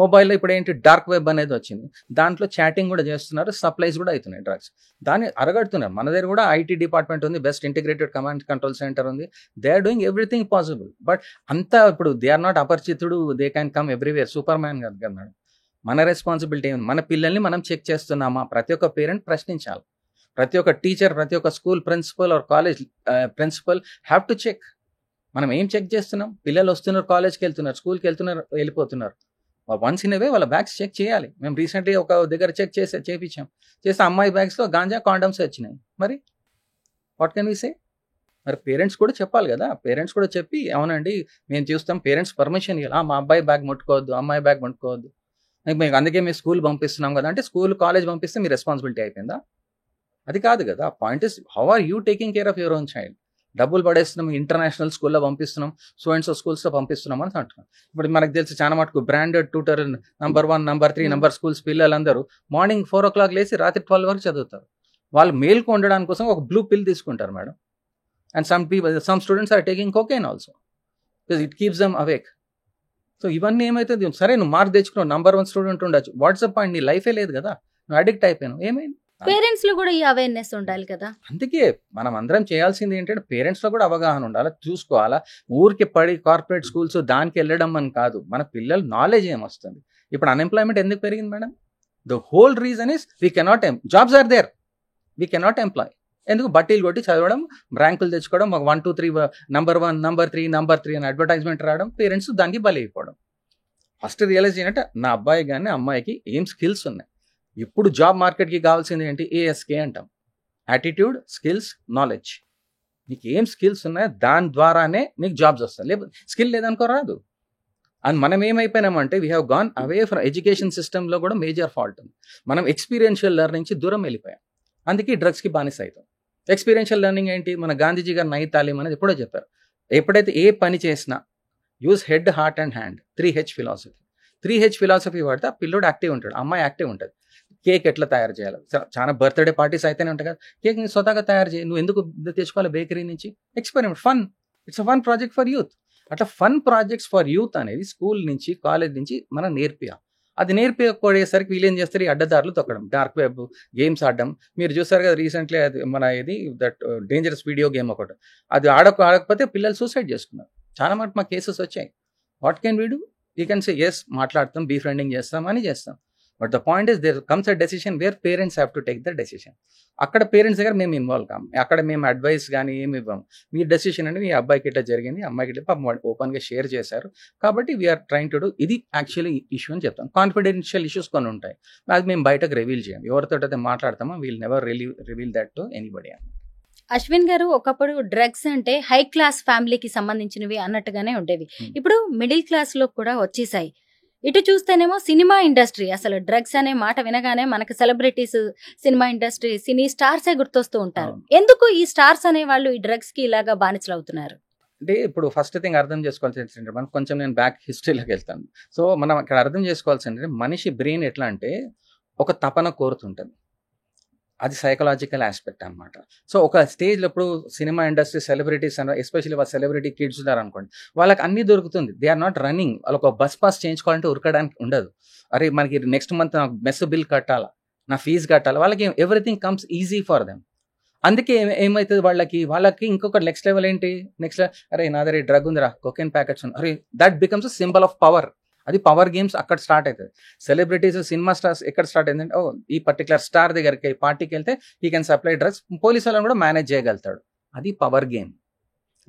మొబైల్లో ఇప్పుడు ఏంటి డార్క్ వెబ్ అనేది వచ్చింది, దాంట్లో చాటింగ్ కూడా చేస్తున్నారు, సప్లైస్ కూడా అవుతున్నాయి డ్రగ్స్, దాన్ని అరగడుతున్నారు. మన దగ్గర కూడా ఐటీ డిపార్ట్మెంట్ ఉంది, best integrated command control centre ఉంది, they are doing everything possible. But అంతా ఇప్పుడు దే ఆర్ నాట్ అపరిచితుడు, they can come everywhere, superman కాదు కదా మేడం. మన రెస్పాన్సిబిలిటీ ఏమి, మన పిల్లల్ని మనం చెక్ చేస్తున్నామా, ప్రతి ఒక్క పేరెంట్ ప్రశ్నించాలి, ప్రతి ఒక్క టీచర్, ప్రతి ఒక్క school principal or college principal have to check. మనం ఏం చెక్ చేస్తున్నాం, పిల్లలు వస్తున్నారు, కాలేజ్కి వెళ్తున్నారు, స్కూల్కి వెళ్తున్నారు, వెళ్ళిపోతున్నారు, వన్స్ ఇన్ అవే వాళ్ళ బ్యాగ్స్ చెక్ చేయాలి. మేము రీసెంట్గా ఒక దగ్గర చెక్ చేపించాం, చేస్తే అమ్మాయి బ్యాగ్స్లో గాంజా కాండమ్స్ వచ్చినాయి. మరి వాట్ కెన్ వి సే? మరి పేరెంట్స్ కూడా చెప్పాలి కదా, పేరెంట్స్ కూడా చెప్పి అవునండి మేము చూస్తాం, పేరెంట్స్ పర్మిషన్ ఇవ్వాలి, మా అబ్బాయి బ్యాగ్ ముట్టుకోవద్దు, అమ్మాయి బ్యాగ్ ముట్టుకోవద్దు, మీకు అందుకే మేము స్కూల్ పంపిస్తున్నాం కదా అంటే, స్కూల్ కాలేజ్ పంపిస్తే మీ రెస్పాన్సిబిలిటీ అయిపోయిందా? అది కాదు కదా. Point is how are you taking care of your own child. డబ్బులు పడేస్తున్నాం, ఇంటర్నేషనల్ స్కూల్లో పంపిస్తున్నాం, సో అండ్ సో స్కూల్స్లో పంపిస్తున్నాం అని అంటున్నాం. ఇప్పుడు మనకు తెలిసి చాలా మటుకు branded tutor number 1, number 3, number schools పిల్లలందరూ మార్నింగ్ 4 o'clock లేసి రాత్రి 12 వరకు చదువుతారు. వాళ్ళు మేల్కు ఉండడానికి కోసం ఒక బ్లూ పిల్ తీసుకుంటారు madam. And some students are taking cocaine also because it keeps them awake. So ఇవన్నీ ఏమైతుంది, సరే నువ్వు మార్క్ తెచ్చుకున్నావు, నంబర్ 1 స్టూడెంట్ ఉండొచ్చు, వాట్సాప్ పాయింట్, నీ లైఫే లేదు కదా, నువ్వు అడిక్ట్ అయిపోయావు, ఏమైంది? పేరెంట్స్ లో కూడా ఈ అవేర్నెస్ ఉండాలి కదా. అందుకే మనం అందరం చేయాల్సింది ఏంటంటే, పేరెంట్స్ లో కూడా అవగాహన ఉండాలి, చూసుకోవాలా. ఊరికి పడి కార్పొరేట్ స్కూల్స్ దానికి వెళ్ళడం అని కాదు, మన పిల్లలు నాలెడ్జ్ ఏమొస్తుంది. ఇప్పుడు అన్ఎంప్లాయ్మెంట్ ఎందుకు పెరిగింది madam? The whole reason is we cannot jobs are there, we cannot employ. ఎందుకు? బట్టీలు కొట్టి చదవడం, ర్యాంకులు తెచ్చుకోవడం, 1, 2, 3 నంబర్ 1, నంబర్ 3 అని అడ్వర్టైజ్మెంట్ రావడం, పేరెంట్స్ దానికి బలి అయిపోవడం. ఫస్ట్ రియలైజ్ ఏంటంటే, నా అబ్బాయి కానీ అమ్మాయికి ఏం స్కిల్స్ ఉన్నాయి. ఇప్పుడు జాబ్ మార్కెట్కి కావాల్సింది ఏంటి? ఏఎస్కే అంటాం, యాటిట్యూడ్, స్కిల్స్, నాలెడ్జ్. నీకు ఏం స్కిల్స్ ఉన్నాయో దాని ద్వారానే నీకు జాబ్స్ వస్తాయి, లేకపోతే స్కిల్ లేదనుకో రాదు. అండ్ మనం ఏమైపోయినామంటే, we have gone away from education సిస్టంలో కూడా మేజర్ ఫాల్ట్ ఉంది. మనం ఎక్స్పీరియన్షియల్ లెర్నింగ్ నుంచి దూరం వెళ్ళిపోయాం, అందుకే డ్రగ్స్కి బానిస అవుతాం. ఎక్స్పీరియన్షియల్ లెర్నింగ్ ఏంటి? మన గాంధీజీ గారు నై తాలీం అనేది ఎప్పుడో చెప్పారు. ఎప్పుడైతే ఏ పని చేసినా use head, heart and hand, 3H philosophy. 3H philosophy వాడితే ఆ పిల్లోడు యాక్టివ్ ఉంటాడు, అమ్మాయి యాక్టివ్ ఉంటుంది. కేక్ ఎట్లా తయారు చేయాలి, చాలా బర్త్డే పార్టీస్ అయితేనే ఉంటాయి కదా, కేక్ ని స్వతహాగా తయారు చేయి, నువ్వు ఎందుకు తెచ్చుకోవాలి బేకరీ నుంచి? Experiment, fun, it's a fun project for youth. అట్లా ఫన్ ప్రాజెక్ట్స్ ఫర్ యూత్ అనేది స్కూల్ నుంచి, కాలేజ్ నుంచి మనం నేర్పియాలి. అది నేర్పిపోయేసరికి వీళ్ళు ఏం చేస్తారు, ఈ అడ్డదారులు తొక్కడం, డార్క్ వెబ్, గేమ్స్ ఆడడం. మీరు చూసారు కదా రీసెంట్లీ, అది మన ఇది దట్ డేంజరస్ వీడియో గేమ్ ఒకటి, అది ఆడకపోతే పిల్లలు సూసైడ్ చేసుకున్నారు. చాలా మటుకు మా కేసెస్ వచ్చాయి. What can we do? You can say yes, మాట్లాడతాం, బీఫ్రెండింగ్ చేస్తాం అని చేస్తాం. But the point is there comes a decision where parents have to take the decision. అక్కడ పేరెంట్స్ దగ్గర మేము ఇన్వాల్వ్ కాము, అక్కడ మేము అడ్వైస్ కానీ ఏమి ఇవ్వము. మీ డెసిషన్ అంటే మీ అబ్బాయికి ఇట్లా జరిగింది, అమ్మాయికి ఇట్లా పాపం ఓపెన్గా షేర్ చేశారు కాబట్టి వీఆర్ ట్రైంగ్ టు డూ, ఇది యాక్చువల్లీ ఇష్యూ అని చెప్తాం. కాన్ఫిడెన్షియల్ ఇష్యూస్ కొన్ని ఉంటాయి, అది మేము బయటకు రివీల్ చేయం. ఎవరితో అయితే మాట్లాడతామో we'll never reveal that to anybody. Ashwin garu, ఒకప్పుడు డ్రగ్స్ అంటే హై క్లాస్ ఫ్యామిలీకి సంబంధించినవి అన్నట్టుగానే ఉండేవి, ఇప్పుడు మిడిల్ క్లాస్ లో కూడా వచ్చేసాయి. ఇటు చూస్తేనేమో సినిమా ఇండస్ట్రీ, అసలు డ్రగ్స్ అనే మాట వినగానే మనకు సెలబ్రిటీస్, సినిమా ఇండస్ట్రీ, సినీ స్టార్సే గుర్తొస్తూ ఉంటారు. ఎందుకు ఈ స్టార్స్ అనే వాళ్ళు ఈ డ్రగ్స్ కి ఇలాగా బానిసలు అవుతున్నారు? అంటే ఇప్పుడు ఫస్ట్ థింగ్ అర్థం చేసుకోవాల్సింది, మనం కొంచెం నేను బ్యాక్ హిస్టరీలోకి వెళ్తాను. సో మనం అక్కడ అర్థం చేసుకోవాల్సింది, మనిషి బ్రెయిన్ ఎట్లా అంటే ఒక తపన కోరుతుంటుంది, అది సైకలాజికల్ ఆస్పెక్ట్ అనమాట. సో ఒక స్టేజ్లో ఇప్పుడు సినిమా ఇండస్ట్రీ, సెలబ్రిటీస్ ఎస్పెషల్లీ వాళ్ళ సెలబ్రిటీ కిడ్స్ ఉన్నారు అనుకోండి, వాళ్ళకి అన్ని దొరుకుతుంది, దే ఆర్ నాట్ రన్నింగ్. వాళ్ళకి ఒక బస్ పాస్ చేయించుకోవాలంటే ఉరకడానికి ఉండదు. అరే మనకి నెక్స్ట్ మంత్ నాకు మెస్ బిల్ కట్టాలా, నా ఫీజు కట్టాలి, వాళ్ళకి everything comes easy for them. అందుకే ఏమవుతుంది వాళ్ళకి ఇంకొక నెక్స్ట్ లెవెల్ ఏంటి, నెక్స్ట్ అరే నా దగ్గర డ్రగ్ ఉందిరా, కొకెన్ ప్యాకెట్స్ ఉంది, అరే that becomes symbol of power. అది పవర్ గేమ్స్ అక్కడ స్టార్ట్ అవుతుంది. సెలబ్రిటీస్, సినిమా స్టార్స్ ఎక్కడ స్టార్ట్ అయిందంటే, ఓ ఈ పర్టికులర్ స్టార్ దగ్గరికి పార్టీకి వెళ్తే ఈ కెన్ సప్లై డ్రగ్స్, పోలీసు వాళ్ళని కూడా మేనేజ్ చేయగలుగుతాడు. అది పవర్ గేమ్.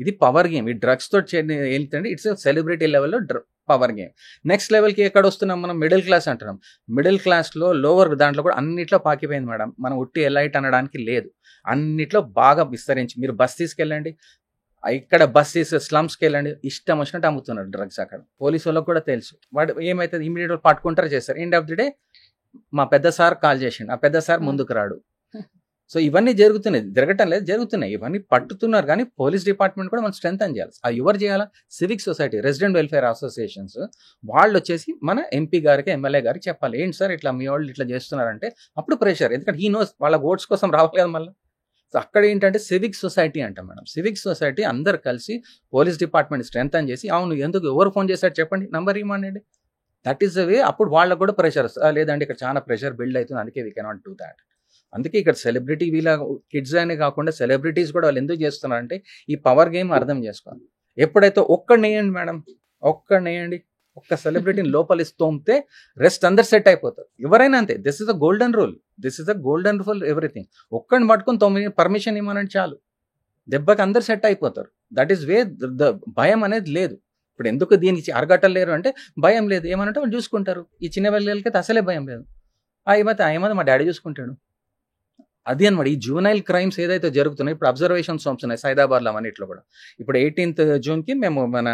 ఇది పవర్ గేమ్. ఈ డ్రగ్స్ తోటి వెళ్తుంటే ఇట్స్ సెలబ్రిటీ లెవెల్లో పవర్ గేమ్. నెక్స్ట్ లెవెల్కి ఎక్కడ వస్తున్నాం మనం, మిడిల్ క్లాస్ అంటున్నాం. మిడిల్ క్లాస్లో లోవర్ దాంట్లో కూడా అన్నిట్లో పాకిపోయింది మేడం. మనం ఉట్టి ఎలైట్ అనడానికి లేదు, అన్నిట్లో బాగా విస్తరించి. మీరు బస్తీస్కి వెళ్ళండి, ఇక్కడ బస్సెస్ స్లమ్స్కి వెళ్ళండి, ఇష్టం వచ్చినట్టు అమ్ముతున్నారు డ్రగ్స్. అక్కడ పోలీసు వాళ్ళకి కూడా తెలుసు. వాడు ఏమైతుంది, ఇమీడియట్ పట్టుకుంటారు, చేస్తారు. ఎండ్ ఆఫ్ ది డే మా పెద్ద సార్ కాల్ చేసిండు, ఆ పెద్ద సార్ ముందుకు రాడు. సో ఇవన్నీ జరగటం లేదు, జరుగుతున్నాయి. ఇవన్నీ పట్టుతున్నారు. కానీ పోలీస్ డిపార్ట్మెంట్ కూడా మనం స్ట్రెంగ్ చేయాలి. అది ఎవరు చేయాలా, civic society, resident welfare associations వాళ్ళు వచ్చేసి మన ఎంపీ గారికి, ఎమ్మెల్యే గారికి చెప్పాలి, ఏంటి సార్ ఇట్లా మీ వాళ్ళు ఇట్లా చేస్తున్నారంటే అప్పుడు ప్రెషర్. ఎందుకంటే ఈ నోస్ వాళ్ళ ఓట్స్ కోసం రావాలి కదా మళ్ళీ. సో అక్కడ ఏంటంటే సివిక్ సొసైటీ అంటాం మేడం. సివిక్ సొసైటీ అందరు కలిసి పోలీస్ డిపార్ట్మెంట్ స్ట్రెంగ్ చేసి, అవును ఎందుకు ఎవరు ఫోన్ చేశారు చెప్పండి, నంబర్ ఇవ్వండి. దట్ ఈస్ ద వే. అప్పుడు వాళ్ళకు కూడా ప్రెషర్ వస్తుంది. లేదంటే ఇక్కడ చాలా ప్రెషర్ బిల్డ్ అవుతుంది, అందుకే వీ కెనాట్ డూ దాట్. అందుకే ఇక్కడ సెలబ్రిటీ వీళ్ళ కిడ్స్ అనే కాకుండా సెలబ్రిటీస్ కూడా వాళ్ళు ఎందుకు చేస్తున్నారంటే ఈ పవర్ గేమ్ అర్థం చేసుకోవాలి. ఎప్పుడైతే ఒక్కడినేయండి మేడం, ఒక్కడినేయండి, ఒక్క సెలబ్రిటీని లోపలి తోమితే రెస్ట్ అందరు సెట్ అయిపోతారు. ఎవరైనా అంతే. This is a golden rule, this is a golden rule everything. ఒక్కడిని పట్టుకొని 9 పర్మిషన్ ఇవ్వమని చాలు, దెబ్బకి అందరు సెట్ అయిపోతారు. That is way. భయం అనేది లేదు. ఇప్పుడు ఎందుకు దీనికి అరగట్టలేరు అంటే భయం లేదు. ఏమనంటే వాళ్ళు చూసుకుంటారు. ఈ చిన్న పిల్లలకైతే అసలే భయం లేదు. ఏమైతే మా డాడీ చూసుకుంటాడు. అది అనమాట. ఈ జూనైల్ క్రైమ్స్ ఏదైతే జరుగుతున్నాయి, ఇప్పుడు అబ్జర్వేషన్స్ హోమ్స్ ఉన్నాయి సైదాబాద్లో, అన్నింటిలో కూడా. ఇప్పుడు 18th జూన్కి మేము మన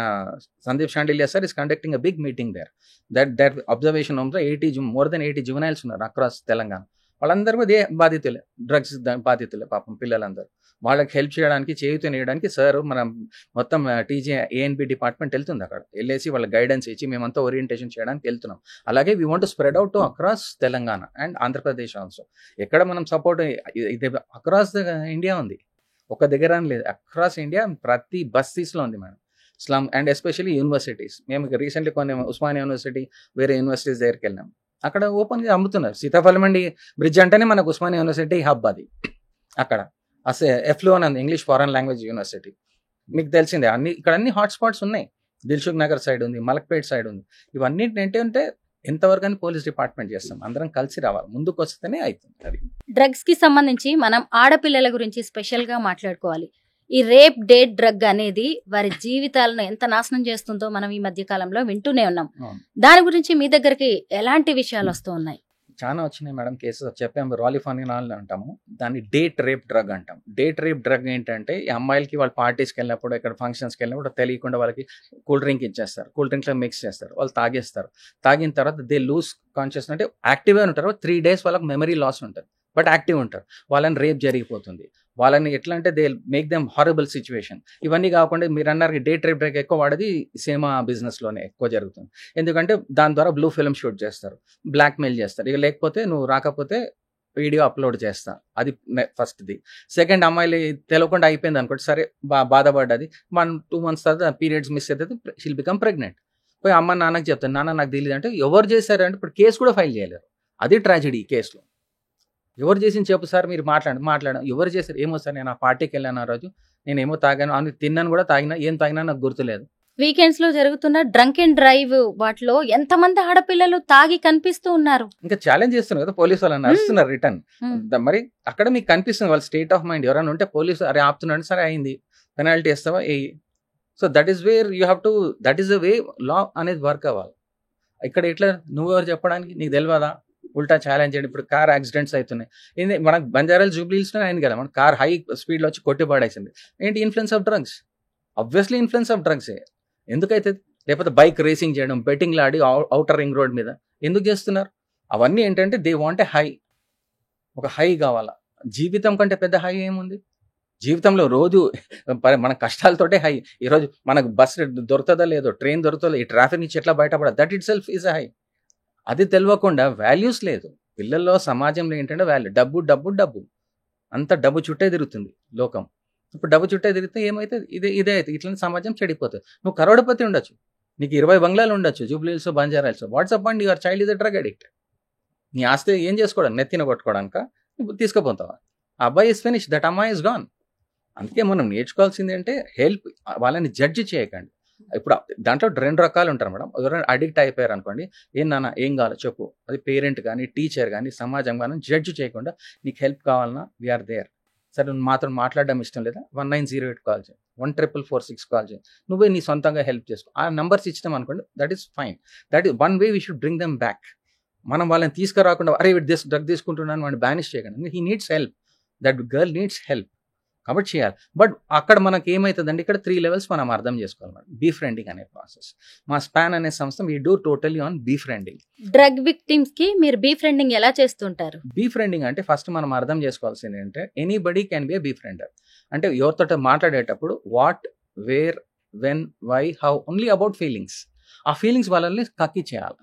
Sandeep Shandilya sir is conducting a big meeting there. That observation హోమ్స్లో మోర్ దెన్ 80 జూనైల్స్ ఉన్నారు అక్రాస్ తెలంగాణ. వాళ్ళందరూ కూడా బాధితులే, డ్రగ్స్ బాధితులే పాపం పిల్లలందరూ. వాళ్ళకి హెల్ప్ చేయడానికి, చేయూతనియడానికి సార్ మన మొత్తం టీజీ ఏఎన్బి డిపార్ట్మెంట్ వెళ్తుంది. అక్కడ వెళ్ళేసి వాళ్ళ గైడెన్స్ ఇచ్చి మేమంతా ఓరియంటేషన్ చేయడానికి వెళ్తున్నాం. అలాగే we want to spread out to across Telangana and Andhra Pradesh also. ఎక్కడ మనం సపోర్ట్ ఇది అక్రాస్ ఇండియా ఉంది, ఒక దగ్గర అని లేదు, అక్రాస్ ఇండియా ప్రతి బస్తీస్లో ఉంది madam. Slum and especially universities. మేము రీసెంట్లీ కొన్ని ఉస్మానియా యూనివర్సిటీ, వేరే యూనివర్సిటీస్ దగ్గరికి వెళ్ళాం. అక్కడ ఓపెన్గా అమ్ముతున్నారు. సీతాఫలమండి బ్రిడ్జ్ అంటేనే మనకు ఉస్మానియా యూనివర్సిటీ హబ్. అది అక్కడ ఎఫ్లో అని ఇంగ్లీష్ ఫారెన్ లాంగ్వేజ్ యూనివర్సిటీ మీకు తెలిసిందే. ఇక్కడ అన్ని హాట్స్పాట్స్ ఉన్నాయి. దిల్సుఖ్ నగర్ సైడ్ ఉంది, మలక్పేట్ సైడ్ ఉంది. ఇవన్నీ ఏంటంటే ఎంతవరకు అని పోలీస్ డిపార్ట్మెంట్ చేస్తాం, అందరం కలిసి రావాలి, ముందుకు వస్తేనే అవుతుంది. అది డ్రగ్స్ కి సంబంధించి మనం ఆడపిల్లల గురించి స్పెషల్ గా మాట్లాడుకోవాలి. ఈ రేప్ డేట్ డ్రగ్ అనేది వారి జీవితాలను ఎంత నాశనం చేస్తుందో మనం ఈ మధ్య కాలంలో వింటూనే ఉన్నాం. దాని గురించి మీ దగ్గరికి ఎలాంటి విషయాలు వస్తూ ఉన్నాయి? చాలా వచ్చినాయి మేడం కేసెస్. చెప్పాము, రాలిఫానినాల్ అంటాము, దాన్ని డేట్ రేప్ డ్రగ్ అంటాం. డేట్ రేప్ డ్రగ్ ఏంటంటే ఈ అమ్మాయిలకి వాళ్ళు పార్టీస్కి వెళ్ళినప్పుడు, ఇక్కడ ఫంక్షన్స్కి వెళ్ళినప్పుడు తెలియకుండా వాళ్ళకి కూల్ డ్రింక్ ఇచ్చేస్తారు, కూల్ డ్రింక్లో మిక్స్ చేస్తారు, వాళ్ళు తాగేస్తారు. తాగిన తర్వాత దే లూజ్ కాన్షియస్, అంటే యాక్టివ్గా ఉంటారు. 3 days వాళ్ళకి మెమరీ లాస్ ఉంటుంది, బట్ యాక్టివ్ ఉంటారు. వాళ్ళని రేప్ జరిగిపోతుంది. వాళ్ళని ఎట్లా అంటే they make them horrible situation. ఇవన్నీ కాకుండా మీరు అన్నారు డేట్ రేప్ డ్రగ్ ఎక్కువ వాడేది సినిమా బిజినెస్లోనే ఎక్కువ జరుగుతుంది. ఎందుకంటే దాని ద్వారా బ్లూ ఫిల్మ్ షూట్ చేస్తారు, బ్లాక్మెయిల్ చేస్తారు. ఇక లేకపోతే నువ్వు రాకపోతే వీడియో అప్లోడ్ చేస్తా, అది ఫస్ట్ది. సెకండ్, అమ్మాయిలు తెలియకుండా అయిపోయింది అనుకోండి, సరే బాధపడ్డది, 1-2 months తర్వాత పీరియడ్స్ మిస్ అవుతుంది, షీల్ బికమ్ ప్రెగ్నెంట్. పోయి అమ్మ నాన్నకి చెప్తాను, నాన్న నాకు తెలియదు అంటే ఎవరు చేశారంటే ఇప్పుడు కేసు కూడా ఫైల్ చేయలేరు. అది ట్రాజడీ. ఈ కేసులో ఎవరు చేసింది చెప్పు సార్, మీరు మాట్లాడాను, ఎవరు చేశారు, ఏమో సార్ నేను ఆ పార్టీకి వెళ్ళాను, ఆ రోజు నేనేమో తాగాను, అని తిన్నాను కూడా, తాగినా ఏం తాగినా నాకు గుర్తులేదు. వీకెండ్స్ లో జరుగుతున్న డ్రంక్ అండ్ డ్రైవ్ వాటిలో ఎంతమంది ఆడపిల్లలు తాగి కనిపిస్తూ ఉన్నారు. ఇంకా ఛాలెంజ్ చేస్తున్నారు కదా పోలీసు వాళ్ళని, నడుస్తున్నారు రిటర్న్. మరి అక్కడ మీకు కనిపిస్తుంది వాళ్ళ స్టేట్ ఆఫ్ మైండ్. ఎవరైనా ఉంటే పోలీసు అరే ఆపుతున్నాడు, సరే అయింది, పెనాల్టీ ఇస్తావా ఏ. So that is where you have to, that is the way law అనేది వర్క్ అవ్వాలి. ఇక్కడ ఎట్లా నువ్వెవరు చెప్పడానికి, నీకు తెలియదా, ఉల్టా ఛాలెంజ్ చేయండి. ఇప్పుడు కార్ యాక్సిడెంట్స్ అవుతున్నాయి. ఏంటి మనకు బంజారాలు జూబ్లీహిల్స్లో అయింది కదా, మన కార్ హై స్పీడ్లో వచ్చి కొట్టి పడేసింది. ఏంటి, influence of drugs. Obviously influence of డ్రగ్సే. ఎందుకైతే లేకపోతే బైక్ రేసింగ్ చేయడం, బెట్టింగ్లు ఆడి అవుటర్ రింగ్ రోడ్ మీద ఎందుకు చేస్తున్నారు? అవన్నీ ఏంటంటే దే వాంట్ ఏ హై, ఒక హై కావాలా. జీవితం కంటే పెద్ద హై ఏముంది జీవితంలో? రోజు మన కష్టాలతోటే హై. ఈరోజు మనకు బస్సు దొరుకుతుందా లేదో, ట్రైన్ దొరుకుతుందో, ఈ ట్రాఫిక్ నుంచి ఎట్లా బయటపడ, that itself is high. అది తెలియకుండా వాల్యూస్ లేదు పిల్లల్లో. సమాజంలో ఏంటంటే వాల్యూ, డబ్బు డబ్బు డబ్బు, అంత డబ్బు చుట్టే తిరుగుతుంది లోకం. ఇప్పుడు డబ్బు చుట్టే తిరిగితే ఏమవుతుంది, ఇదే అయితే ఇట్లనే సమాజం చెడిపోతుంది. నువ్వు కరోడపతి ఉండొచ్చు, నీకు 20 బంగ్లాలు ఉండొచ్చు Jubilee Hills, Banjara Hills, WhatsApp and your child is a drug addict. నీ ఆస్తి ఏం చేసుకోవడం, నెత్తిన కొట్టుకోవడానిక తీసుకుపోతావా? అబ్బాయి ఇస్ ఫినిష్, దట్ అమ్మాయి ఇస్ గాన్. అందుకే మనం నేర్చుకోవాల్సింది అంటే హెల్ప్, వాళ్ళని జడ్జి చేయకండి. ఇప్పుడు దాంట్లో 2 రకాలు ఉంటారు మేడం. ఎవరైనా అడిక్ట్ అయిపోయారు అనుకోండి, ఏం నాన్న ఏం కావాలో చెప్పు, అది పేరెంట్ కానీ టీచర్ కానీ సమాజం కానీ జడ్జి చేయకుండా, నీకు హెల్ప్ కావాలన్నా వీఆర్ దేర్. సరే నువ్వు మాతో మాట్లాడడం ఇష్టం లేదా 1908 కాల్ చేయి, 1446 కాల్ చేయి, నువ్వే నీ సొంతంగా హెల్ప్ చేసుకో. ఆ నెంబర్స్ ఇచ్చినాం అనుకోండి, that is fine. That is one way we should bring them back. మనం వాళ్ళని తీసుకురాకుండా అరే వీడు డ్రగ్ తీసుకుంటున్నాను వాడిని బ్యానిష్ చేయకండి. He needs help, that girl needs help, కాబట్టి చేయాలి. బట్ అక్కడ మనకి ఏమవుతుందండి, ఇక్కడ 3 levels మనం అర్థం చేసుకోవాలి మేడం. బీఫ్రెండింగ్ అనే ప్రాసెస్ మా స్పాన్ అనే సంస్థ we do totally on befriending. Drug victims కి మీరు బీఫ్రెండింగ్ ఎలా చేస్తుంటారు? బీఫ్రెండింగ్ అంటే ఫస్ట్ మనం అర్థం చేసుకోవాల్సింది అంటే anybody can be a befriender. అంటే ఎవరితో మాట్లాడేటప్పుడు what, where, when, why, how, only about feelings. ఆ ఫీలింగ్స్ వాళ్ళని కక్కిచ్చేయాలి.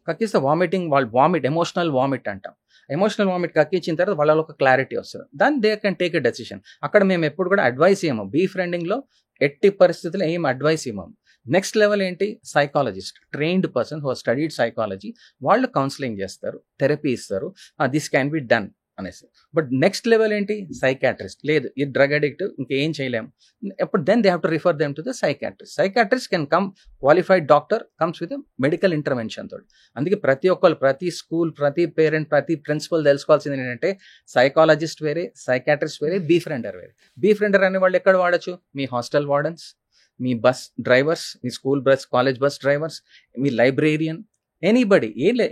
కక్కిస్తే వామిటింగ్, వాళ్ళు వామిట్, ఎమోషనల్ వామిట్ అంటాం. ఎమోషనల్ వామిట్ కక్కించిన తర్వాత వాళ్ళలో ఒక క్లారిటీ వస్తుంది. దాన్ని they can take a decision. అక్కడ మేము ఎప్పుడు కూడా అడ్వైస్ ఇవ్వము. బీఫ్రెండింగ్లో ఎట్టి పరిస్థితుల్లో ఏం అడ్వైస్ ఇవ్వము. నెక్స్ట్ లెవెల్ ఏంటి, psychologist, trained person who studied psychology, వాళ్ళు కౌన్సిలింగ్ చేస్తారు, థెరపీ ఇస్తారు, దిస్ క్యాన్ బి డన్ అనేసి. బట్ నెక్స్ట్ లెవెల్ ఏంటి, సైకాట్రిస్ట్. లేదు ఈ డ్రగ్ అడిక్ట్ ఇంకేం చేయలేము, అప్పుడు then they have to refer them to the psychiatrist. Psychiatrist can come, qualified doctor comes with medical intervention తోటి. అందుకే ప్రతి ఒక్కరు, ప్రతి స్కూల్, ప్రతి పేరెంట్, ప్రతి ప్రిన్సిపల్ తెలుసుకోవాల్సింది ఏంటంటే సైకాలజిస్ట్ వేరే, సైకాట్రిస్ట్ వేరే, బీఫ్రెండర్ వేరే. బీఫ్రెండర్ అనే వాళ్ళు ఎక్కడ వాడచ్చు, మీ హాస్టల్ వార్డన్స్, మీ బస్ డ్రైవర్స్, మీ school bus, college bus drivers, మీ లైబ్రేరియన్, ఎనీబడి.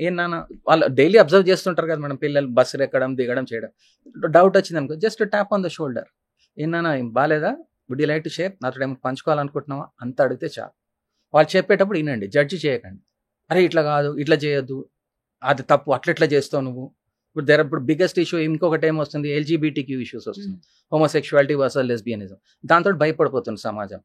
ఏం నాన్న వాళ్ళు డైలీ అబ్జర్వ్ చేస్తుంటారు కదా మనం, పిల్లలు బస్సులు ఎక్కడం దిగడం చేయడం. డౌట్ వచ్చింది అనుకో, just tap on the shoulder, ఏం నాన్న ఏం బాగాలేదా, would you like to share, నాతో ఏమైనా పంచుకోవాలనుకుంటున్నావా, అంత అడిగితే చాలు. వాళ్ళు చెప్పేటప్పుడు వినండి, జడ్జి చేయకండి. అరే ఇట్లా కాదు, ఇట్లా చేయొద్దు, అది తప్పు, అట్లా చేస్తావు నువ్వు. ఇప్పుడు బిగ్గెస్ట్ ఇష్యూ ఇంకొకటి ఏమొస్తుంది, ఎల్జీబీటీక్యూ ఇష్యూస్ వస్తుంది, హోమోసెక్షువాలిటీ వర్సెస్ లెస్బియనిజం. దాంతో భయపడిపోతుంది సమాజం.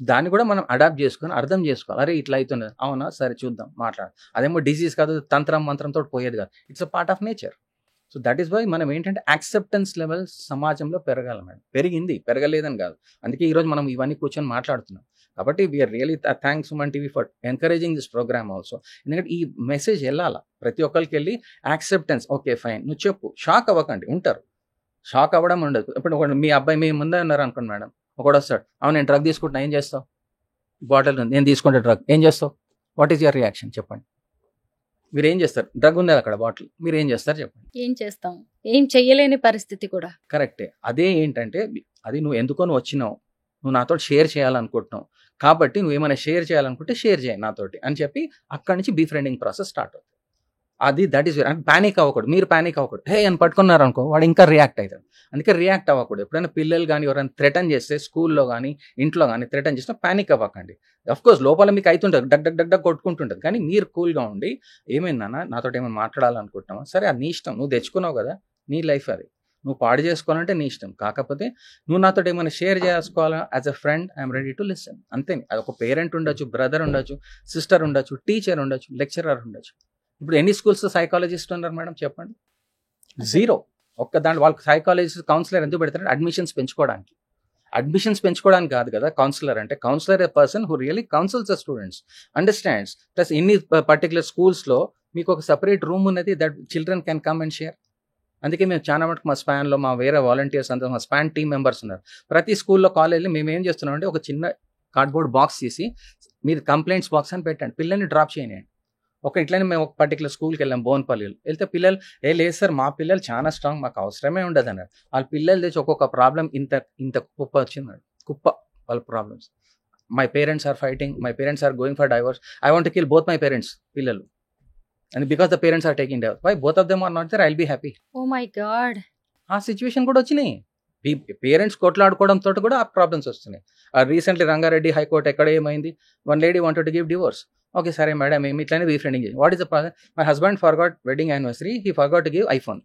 దాన్ని కూడా మనం అడాప్ట్ చేసుకొని అర్థం చేసుకోవాలి. అరే ఇట్లా అవుతున్నది, అవునా, సరే చూద్దాం, మాట్లాడు. అదేమో డిసీజ్ కాదు, తంత్రం మంత్రంతో పోయేది కాదు, it's a part of nature. So that is why మనం ఏంటంటే యాక్సెప్టెన్స్ లెవెల్ సమాజంలో పెరగాలి మేడం. పెరిగింది, పెరగలేదని కాదు. అందుకే ఈరోజు మనం ఇవన్నీ కూర్చొని మాట్లాడుతున్నాం. కాబట్టి we are really thanks Suman TV for encouraging this programme also. ఎందుకంటే ఈ మెసేజ్ వెళ్ళాలా ప్రతి ఒక్కరికి, వెళ్ళి యాక్సెప్టెన్స్, ఓకే ఫైన్, నువ్వు చెప్పు, షాక్ అవ్వకండి. ఉంటారు, షాక్ అవ్వడం ఉండదు. ఇప్పుడు మీ అబ్బాయి మీ ముందే ఉన్నారు అనుకోండి మేడం, ఒకడు వస్తాడు, అవును నేను డ్రగ్ తీసుకుంటున్నా, ఏం చేస్తావు, బాటిల్ నేను తీసుకుంటే డ్రగ్ ఏం చేస్తావు, వాట్ ఈస్ యువర్ రియాక్షన్ చెప్పండి. మీరు ఏం చేస్తారు, డ్రగ్ ఉంది అక్కడ బాటిల్, మీరు ఏం చేస్తారు చెప్పండి. ఏం చేస్తాం, ఏం చెయ్యలేని పరిస్థితి కూడా. కరెక్టే. అదే ఏంటంటే అది నువ్వు ఎందుకో వచ్చినావు, నువ్వు నాతో షేర్ చేయాలనుకుంటున్నావు, కాబట్టి నువ్వు ఏమైనా షేర్ చేయాలనుకుంటే షేర్ చేయి నాతోటి అని చెప్పి అక్కడి నుంచి బీఫ్రెండింగ్ ప్రాసెస్ స్టార్ట్ అవుతుంది. అది దట్ ఈస్ అంటే ప్యానిక్ అవ్వకూడదు. మీరు ప్యానిక్ అవ్వకూడదు. హే అని పట్టుకున్నారు అనుకో, వాడు ఇంకా రియాక్ట్ అవుతాడు. అందుకే రియాక్ట్ అవ్వకూడదు. ఎప్పుడైనా పిల్లలు కానీ ఎవరైనా థ్రెటన్ చేస్తే, స్కూల్లో కానీ ఇంట్లో కానీ థ్రెటన్ చేసినా ప్యానిక్ అవ్వకండి. అఫ్కోర్స్ లోపల మీకు అవుతుంటుంది, డగ్ డగ్ డగ్ డగ్ కొట్టుకుంటుంటుంది, కానీ మీరు కూల్గా ఉండి, ఏమైందన్నా నాతో ఏమైనా మాట్లాడాలనుకుంటున్నావా, సరే అది నీ ఇష్టం, నువ్వు తెచ్చుకున్నావు కదా, నీ లైఫ్ అది, నువ్వు పాడు చేసుకోవాలంటే నీ ఇష్టం. కాకపోతే నువ్వు నాతో ఏమైనా షేర్ చేసుకోవాలా, as a friend I'm ready to listen. అంతే. అది ఒక పేరెంట్ ఉండొచ్చు, బ్రదర్ ఉండొచ్చు, సిస్టర్ ఉండొచ్చు, టీచర్ ఉండొచ్చు, లెక్చరర్ ఉండొచ్చు. ఇప్పుడు ఎన్ని స్కూల్స్ సైకాలజిస్ట్ ఉన్నారు మేడం చెప్పండి, 0. ఒక్క దాంట్లో వాళ్ళకి సైకాలజిస్ట్, కౌన్సిలర్ ఎందుకు పెడతారంటే అడ్మిషన్స్ పెంచుకోవడానికి. అడ్మిషన్స్ పెంచుకోవడానికి కాదు కదా కౌన్సిలర్ అంటే. Counsellor a person who really counsels the students, understands. Plus ఇన్ని పర్టికులర్ స్కూల్స్లో మీకు ఒక సపరేట్ రూమ్ ఉన్నది, that children can come and share. అందుకే మేము చాలా మటుకు మా స్పాన్లో మా వేరే వాలంటీర్స్ అంతా, మా స్పాన్ టీమ్ మెంబర్స్ ఉన్నారు. ప్రతి స్కూల్లో, కాలేజీలో మేము ఏం చేస్తున్నాం అంటే ఒక చిన్న కార్డ్బోర్డ్ బాక్స్ తీసి మీరు కంప్లైంట్స్ బాక్స్ అని పెట్టండి, పిల్లల్ని డ్రాప్ చేయండి. ఇట్లనే మేము ఒక పర్టికులర్ స్కూల్కి వెళ్ళాం, బోన్పల్లిలో వెళ్తే పిల్లలు లేదు సార్ మా పిల్లలు చాలా స్ట్రాంగ్, మాకు అవసరమే ఉండదు అన్నారు. వాళ్ళ పిల్లలు తెచ్చి ఒక్కొక్క ప్రాబ్లం ఇంత కుప్ప వచ్చింది, కుప్ప వాళ్ళ problems. My parents are fighting, my parents are going for divorce, I want to kill both my parents, పిల్లలు. And because the parents are taking divorce, why both of them are not there, I will be happy. Oh my God, ఆ situation కూడా వచ్చినాయి. Parents కొట్లాడుకోవడంతో కూడా ఆ problems వస్తున్నాయి. Recently Rangareddy high court ఎక్కడ ఏమైంది, one lady wanted to give divorce. Okay సరే madam, మేము ఇట్లానే బీఫ్రెండింగ్ చేయాలి. What is the problem, my husband forgot wedding anniversary, he forgot to give iPhone.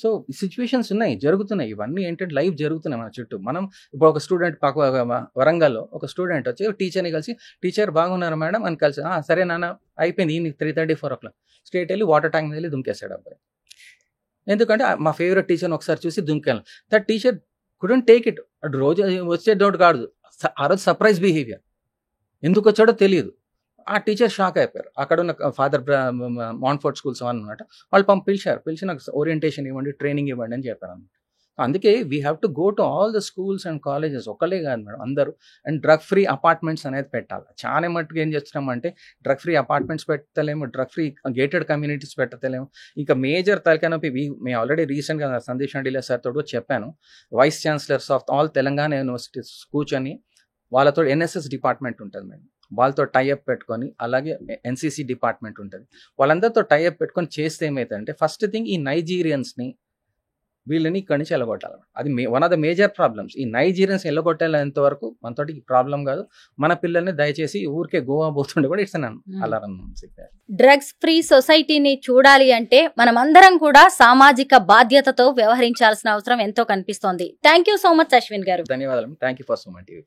So situations ఉన్నాయి, జరుగుతున్నాయి. ఇవన్నీ ఏంటంటే లైఫ్ జరుగుతున్నాయి మన చుట్టూ. మనం ఇప్పుడు ఒక స్టూడెంట్ వరంగల్లో ఒక స్టూడెంట్ వచ్చి టీచర్ని కలిసి, టీచర్ బాగున్నారు మేడం అని కలిసి, సరే నాన్న అయిపోయింది, ఈయన 3:30, 4 o'clock స్ట్రేట్ వెళ్ళి వాటర్ ట్యాంక్ వెళ్ళి దుంకేశాడు అబ్బాయి. ఎందుకంటే మా ఫేవరెట్ టీచర్ని ఒకసారి చూసి దుంకాను. That teacher couldn't take it. అటు రోజు వచ్చే డౌట్ కాదు, ఆ రోజు సర్ప్రైజ్ బిహేవియర్. ఎందుకు వచ్చాడో తెలియదు. ఆ టీచర్ షాక్ అయిపోయారు. అక్కడ ఉన్న ఫాదర్ మాన్ఫోర్డ్ స్కూల్స్ అని ఉన్నమాట. వాళ్ళు పిలిచి నాకు ఓరియంటేషన్ ఇవ్వండి, ట్రైనింగ్ ఇవ్వండి అని చెప్పారు. అందుకే we have to go to all the schools and colleges, ఒకళ్ళే కాదు మేడం, అందరూ. అండ్ డ్రగ్ ఫ్రీ అపార్ట్మెంట్స్ అనేది పెట్టాలి. చాలా మట్టుకు ఏం చేస్తున్నామంటే డ్రగ్ ఫ్రీ అపార్ట్మెంట్స్ పెట్టలేము, డ్రగ్ ఫ్రీ గేటెడ్ కమ్యూనిటీస్ పెట్టలేము. ఇంకా మేజర్ తలకానొప్పి మేము ఆల్రెడీ రీసెంట్గా సందీప్ షండిలే సార్ తోడు చెప్పాను. Vice chancellors of all Telangana universities కూర్చొని వాళ్ళతో ఎన్ఎస్ఎస్ డిపార్ట్మెంట్ ఉంటుంది మేడం, వాళ్ళతో టైఅప్ పెట్టుకొని, అలాగే ఎన్సీసీ డిపార్ట్మెంట్ ఉంటుంది, వాళ్ళందరితో టైఅప్ పెట్టుకొని చేస్తే ఏమవుతుందంటే ఫస్ట్ థింగ్ ఈ నైజీరియన్స్ని వీళ్ళని ఇక్కడి నుంచి వెళ్ళగొట్టాలి. అది one of the major problems. ఈ నైజీరియన్స్ వెళ్ళగొట్టేంత వరకు మనతోటి ప్రాబ్లం కాదు. మన పిల్లల్ని దయచేసి ఊరికే గోవా పోతుండే కూడా ఇట్స్ అలారం. డ్రగ్స్ ఫ్రీ సొసైటీని చూడాలి అంటే మనమందరం కూడా సామాజిక బాధ్యతతో వ్యవహరించాల్సిన అవసరం ఎంతో కనిపిస్తోంది. Thank you so much Ashwin గారు. ధన్యవాదాలు. Thank you for Suman TV.